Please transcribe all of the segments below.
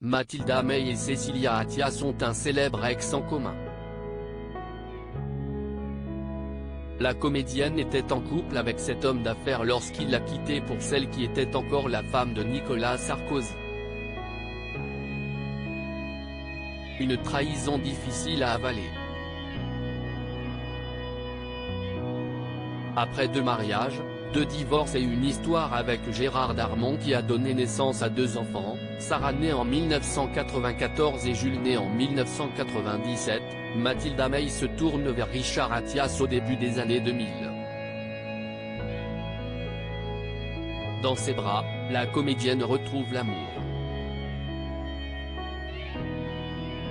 Mathilda May et Cecilia Attias ont un célèbre ex en commun. La comédienne était en couple avec cet homme d'affaires lorsqu'il l'a quittée pour celle qui était encore la femme de Nicolas Sarkozy. Une trahison difficile à avaler. Après 2 mariages, 2 divorces et une histoire avec Gérard Darmon qui a donné naissance à 2 enfants, Sarah née en 1994 et Jules né en 1997, Mathilda May se tourne vers Richard Attias au début des années 2000. Dans ses bras, la comédienne retrouve l'amour.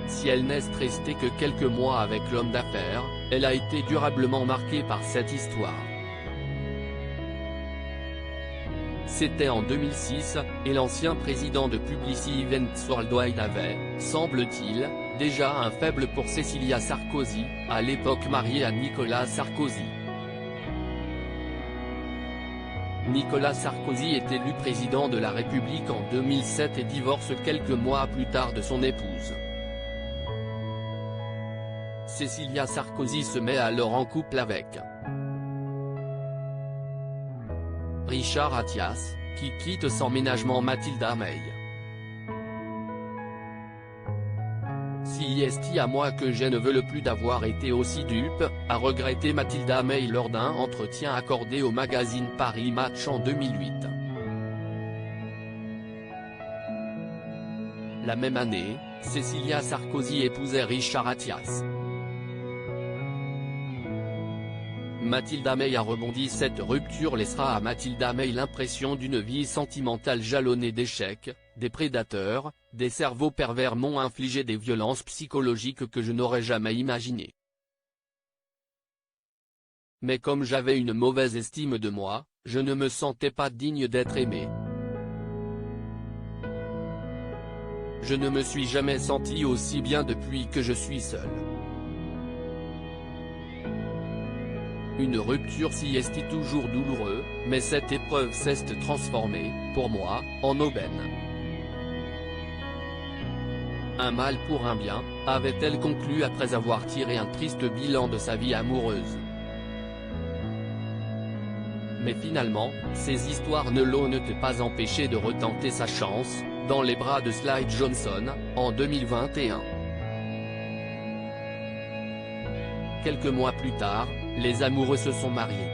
Si elle n'est restée que quelques mois avec l'homme d'affaires, elle a été durablement marquée par cette histoire. C'était en 2006, et l'ancien président de Publicis Events Worldwide avait, semble-t-il, déjà un faible pour Cecilia Sarkozy, à l'époque mariée à Nicolas Sarkozy. Nicolas Sarkozy est élu président de la République en 2007 et divorce quelques mois plus tard de son épouse. Cecilia Sarkozy se met alors en couple avec Richard Attias, qui quitte sans ménagement Mathilda May. Si est à moi que je ne veux le plus d'avoir été aussi dupe, a regretté Mathilda May lors d'un entretien accordé au magazine Paris Match en 2008. La même année, Cecilia Sarkozy épousait Richard Attias. Mathilda May a rebondi. Cette rupture laissera à Mathilda May l'impression d'une vie sentimentale jalonnée d'échecs, des prédateurs, des cerveaux pervers m'ont infligé des violences psychologiques que je n'aurais jamais imaginées. Mais comme j'avais une mauvaise estime de moi, je ne me sentais pas digne d'être aimé. Je ne me suis jamais senti aussi bien depuis que je suis seul. Une rupture si est toujours douloureuse, mais cette épreuve s'est transformée, pour moi, en aubaine. Un mal pour un bien, avait-elle conclu après avoir tiré un triste bilan de sa vie amoureuse. Mais finalement, ces histoires ne l'ont pas empêché de retenter sa chance, dans les bras de Slide Johnson, en 2021. Quelques mois plus tard, les amoureux se sont mariés.